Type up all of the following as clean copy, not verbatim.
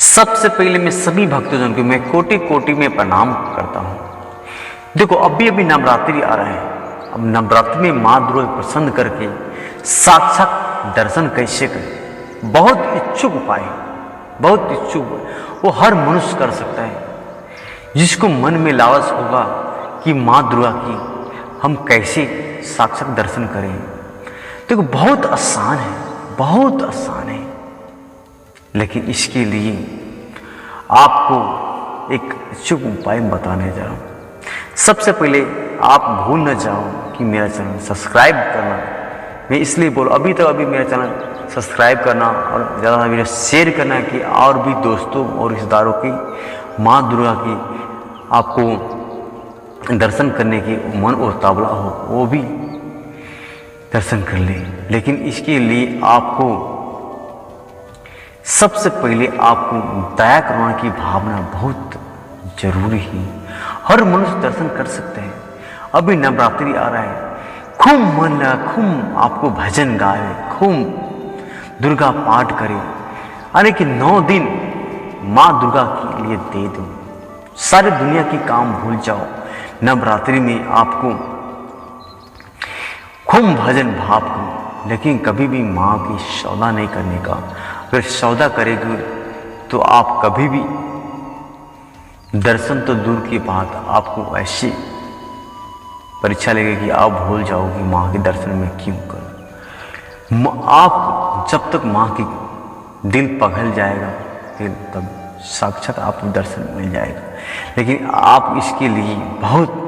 सबसे पहले मैं सभी भक्तजन को मैं कोटि कोटि में प्रणाम करता हूँ। देखो अभी अभी नवरात्रि आ रहा है। अब नवरात्रि में माँ दुर्गा को प्रसन्न करके साक्षात दर्शन कैसे करें, बहुत इच्छुक उपाय है, बहुत इच्छुक वो हर मनुष्य कर सकता है। जिसको मन में लालच होगा कि माँ दुर्गा की हम कैसे साक्षात दर्शन करें, देखो बहुत आसान है, बहुत आसान है। लेकिन इसके लिए आपको एक इच्छुक उपाय बताने जा रहा हूँ। सबसे पहले आप भूल न जाओ कि मेरा चैनल सब्सक्राइब करना। मैं इसलिए बोल अभी मेरा चैनल सब्सक्राइब करना और ज़्यादा वीडियो शेयर करना कि और भी दोस्तों और रिश्तेदारों की माँ दुर्गा की आपको दर्शन करने की मन और तावला हो, वो भी दर्शन कर ले। लेकिन इसके लिए आपको सबसे पहले आपको दया करना की भावना बहुत जरूरी है। हर मनुष्य दर्शन कर सकते हैं। अभी नवरात्रि आ रहा है, खूब मन लगा, खूब आपको भजन गाए, खूब दुर्गा पाठ करे, यानी कि 9 दिन माँ दुर्गा के लिए दे दो। सारी दुनिया की काम भूल जाओ। नवरात्रि में आपको खूब भजन भाव करो, लेकिन कभी भी माँ की सौदा नहीं करने का। अगर सौदा करेगी तो आप कभी भी दर्शन तो दूर की बात, आपको ऐसी परीक्षा लगेगी कि आप भूल जाओगे माँ के दर्शन में क्यों करो। आप जब तक माँ की दिल पिघल जाएगा फिर तब साक्षात आपको दर्शन मिल जाएगा। लेकिन आप इसके लिए बहुत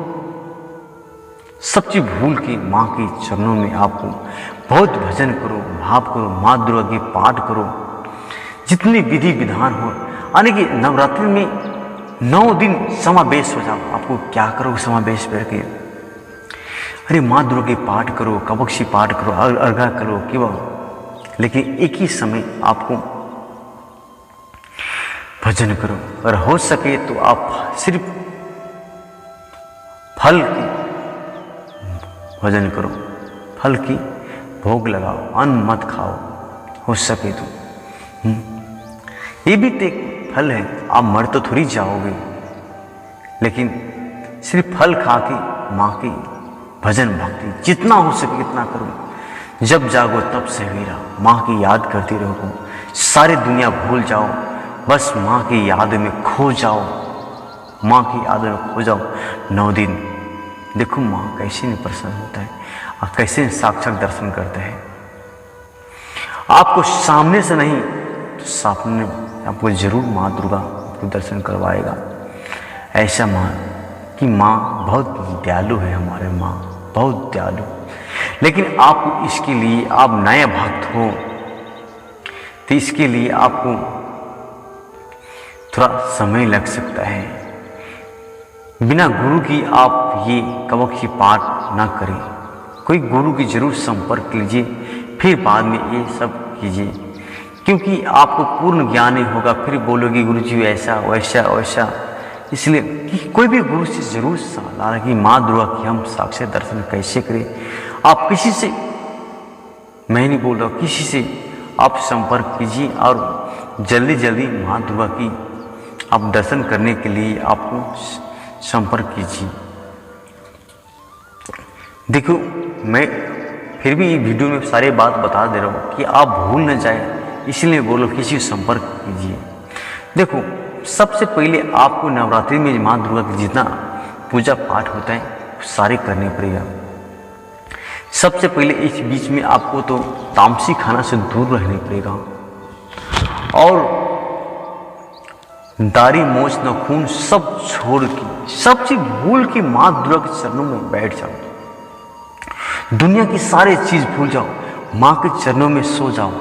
सब चीज भूल के माँ के चरणों में आपको बहुत भजन करो, भाव करो, माँ दुर्गा के पाठ करो, जितनी विधि विधान हो। यानी कि नवरात्रि में 9 दिन समावेश हो जाओ। आपको क्या करो समावेश करके, अरे माँ दुर्गा के पाठ करो, कवक्षी पाठ करो, अर्घा करो केवल, लेकिन एक ही समय आपको भजन करो। अगर हो सके तो आप सिर्फ फल की भजन करो, फल की भोग लगाओ, अन्न मत खाओ हो सके तो। ये भी तो एक फल है, आप मर तो थोड़ी जाओगे। लेकिन सिर्फ फल खा के माँ की भजन भक्ति जितना हो सके इतना करो। जब जागो तब सवेरा माँ की याद करते रहो, सारी दुनिया भूल जाओ, बस माँ की याद में खो जाओ, माँ की याद में खो जाओ 9 दिन। देखो माँ कैसे नहीं प्रसन्न होता है और कैसे साक्षात दर्शन करते हैं। आपको सामने से नहीं तो सामने आपको जरूर माँ दुर्गा आपको दर्शन करवाएगा। ऐसा माँ कि माँ बहुत दयालु है, हमारे माँ बहुत दयालु। लेकिन आप इसके लिए आप नए भक्त हो तो इसके लिए आपको थोड़ा समय लग सकता है। बिना गुरु की आप ये कवक्षी पाठ ना करें। कोई गुरु की जरूर संपर्क कीजिए, फिर बाद में ये सब कीजिए, क्योंकि आपको पूर्ण ज्ञान नहीं होगा। फिर बोलोगे गुरु जी ऐसा वैसा वैसा। इसलिए कि कोई भी गुरु से जरूर सलाह रखिए माँ दुर्गा की हम साक्षात दर्शन कैसे करें। आप किसी से, मैं नहीं बोल रहा हूँ, किसी से आप संपर्क कीजिए और जल्दी जल्दी माँ दुर्गा की आप दर्शन करने के लिए आपको संपर्क कीजिए। देखो मैं फिर भी वीडियो में सारी बात बता दे रहा हूँ कि आप भूल न जाए, इसलिए बोलो किसी से संपर्क कीजिए। देखो सबसे पहले आपको नवरात्रि में माँ दुर्गा की जितना पूजा पाठ होता है सारे करने पड़ेगा। सबसे पहले इस बीच में आपको तो तामसी खाना से दूर रहने पड़ेगा और दाढ़ी मोछ नखून सब छोड़ के सब चीज भूल के माँ दुर्गा के चरणों में बैठ जाओ। दुनिया की सारी चीज भूल जाओ, माँ के चरणों में सो जाओ।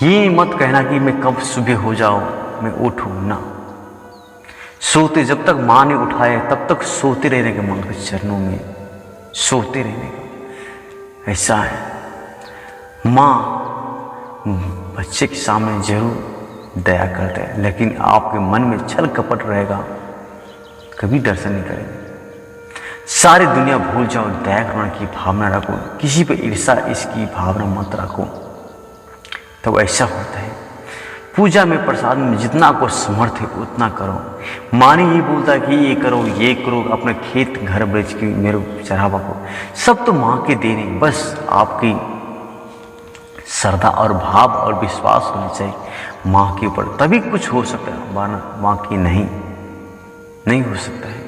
ये मत कहना कि मैं कब सुबह हो जाओ मैं उठूं ना। सोते जब तक माँ ने उठाए तब तक सोते रहने के माँ के चरणों में, सोते रहने का। ऐसा है माँ बच्चे के सामने जरूर दया करते हैं, लेकिन आपके मन में छल कपट रहेगा, कभी दर्शन नहीं करेंगे। सारी दुनिया भूल जाओ, दया करने की भावना रखो, किसी पे ईर्षा इसकी भावना मत रखो। तो ऐसा होता है पूजा में प्रसाद में जितना आपको समर्थ है उतना करो। माँ ने ये बोलता है कि ये करो, अपने खेत घर बेच के मेरे चढ़ावा को, सब तो माँ के देने, बस आपकी श्रद्धा और भाव और विश्वास होना चाहिए माँ के ऊपर, तभी कुछ हो सकता है, वरना माँ की नहीं हो सकता है।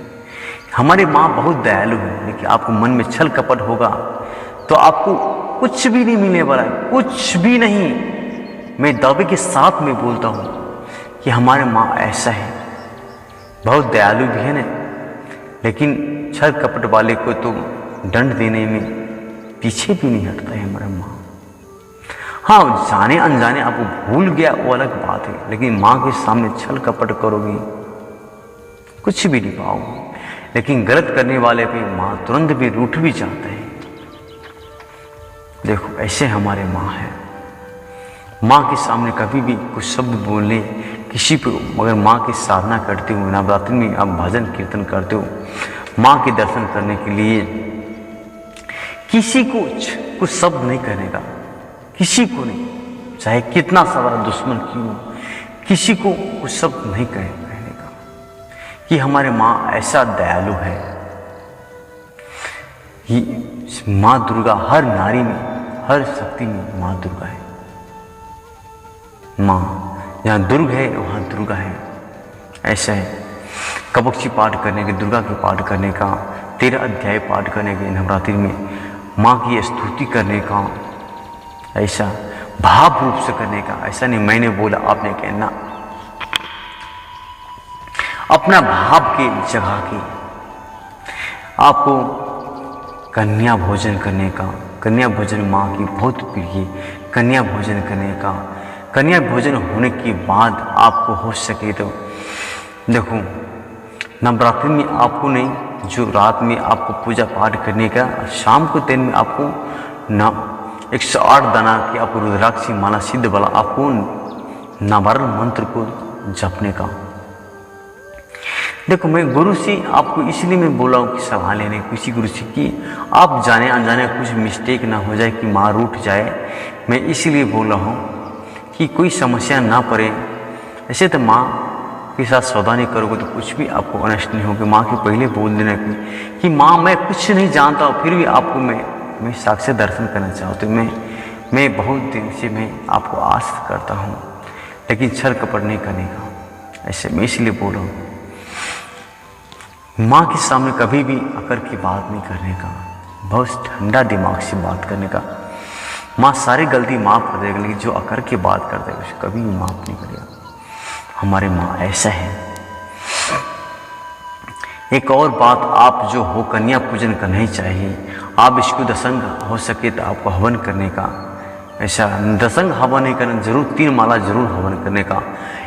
हमारी माँ बहुत दयालु है, लेकिन आपको मन में छल कपट होगा तो आपको कुछ भी नहीं मिलने वाला है, कुछ भी नहीं। मैं दावे के साथ में बोलता हूँ कि हमारे माँ ऐसा है, बहुत दयालु भी है ना, लेकिन छल कपट वाले को तो दंड देने में पीछे भी नहीं हटता है हमारा माँ। हाँ, जाने अनजाने आपको भूल गया वो अलग बात है, लेकिन माँ के सामने छल कपट करोगे कुछ भी नहीं पाओगे। लेकिन गलत करने वाले पे माँ तुरंत भी रूठ भी जाता है। देखो ऐसे हमारे माँ है, माँ के सामने कभी भी कुछ शब्द बोलने किसी को, मगर माँ की साधना करते हो, नवरात्रि में आप भजन कीर्तन करते हो, माँ के दर्शन करने के लिए किसी को कुछ शब्द नहीं कहने का, किसी को नहीं, चाहे कितना सा बड़ा दुश्मन क्यों हो, किसी को कुछ शब्द नहीं कहने का। कि हमारे माँ ऐसा दयालु है कि माँ दुर्गा हर नारी में, हर शक्ति में माँ दुर्गा है। माँ जहाँ दुर्ग है वहाँ दुर्गा है, ऐसा है। कवची पाठ करने के, दुर्गा के पाठ करने का, 13 अध्याय पाठ करने के नवरात्रि में, माँ की स्तुति करने का, ऐसा भाव रूप से करने का। ऐसा नहीं मैंने बोला आपने कहना, अपना भाव के जगह के आपको कन्या भोजन करने का, कन्या भोजन माँ की बहुत प्रिय, कन्या भोजन करने का, कन्या भोजन होने के बाद आपको हो सके तो देखो नवरात्रि में आपको नहीं, जो रात में आपको पूजा पाठ करने का, शाम को दिन में आपको 108 दाना की आपको रुद्राक्ष माला सिद्ध वाला आपको नवरण मंत्र को जपने का। देखो मैं गुरु से आपको इसलिए मैं बोला हूँ कि सलाह लेने किसी गुरु से कि आप जाने अनजाने कुछ मिस्टेक ना हो जाए कि माँ रूठ जाए। मैं इसलिए बोल रहा हूँ कि कोई समस्या ना पड़े। ऐसे तो माँ के साथ सौदा नहीं करोगे तो कुछ भी आपको अनिष्ट नहीं होगा। माँ के पहले बोल देना कि माँ मैं कुछ नहीं जानता हूँ, फिर भी आपको मैं साक्षात दर्शन करना चाहता हूँ। मैं बहुत दिन से मैं आपको आस करता हूँ, लेकिन छल कपट नहीं करने का। ऐसे मैं इसलिए बोल रहा हूँ माँ के सामने कभी भी अकर की बात नहीं करने का, बहुत ठंडा दिमाग से बात करने का। माँ सारी गलती माफ़ कर देगा, लेकिन जो अकर की बात कर देगा उसे कभी भी माफ़ नहीं करेगा। हमारे माँ ऐसा है। एक और बात, आप जो हो कन्या पूजन करना ही चाहिए। आप इसको दसंग हो सके तो आपको हवन करने का, ऐसा दसंग हवन नहीं करना, जरूर 3 माला जरूर हवन करने का।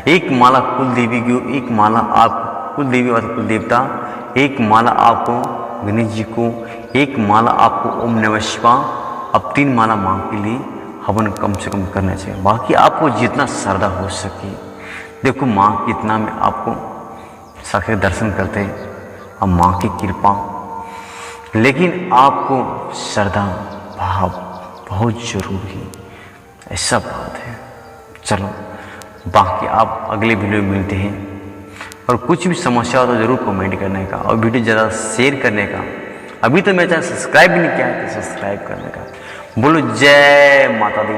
1 माला कुल देवी की, 1 माला आप कुल देवी और कुल देवता, 1 माला आपको गणेश जी को, 1 माला आपको ओम नमः शिवाय। अब 3 माला माँ के लिए हवन कम से कम करना चाहिए। बाकी आपको जितना श्रद्धा हो सके, देखो माँ कितना में आपको साक्षात दर्शन करते हैं और माँ की कृपा, लेकिन आपको श्रद्धा भाव बहुत जरूरी है, ऐसा बात है। चलो बाकी आप अगले वीडियो में मिलते हैं, और कुछ भी समस्या हो तो ज़रूर कमेंट करने का और वीडियो ज़्यादा शेयर करने का। अभी तो मेरा चैनल सब्सक्राइब भी नहीं किया है तो सब्सक्राइब करने का। बोलो जय माता दी।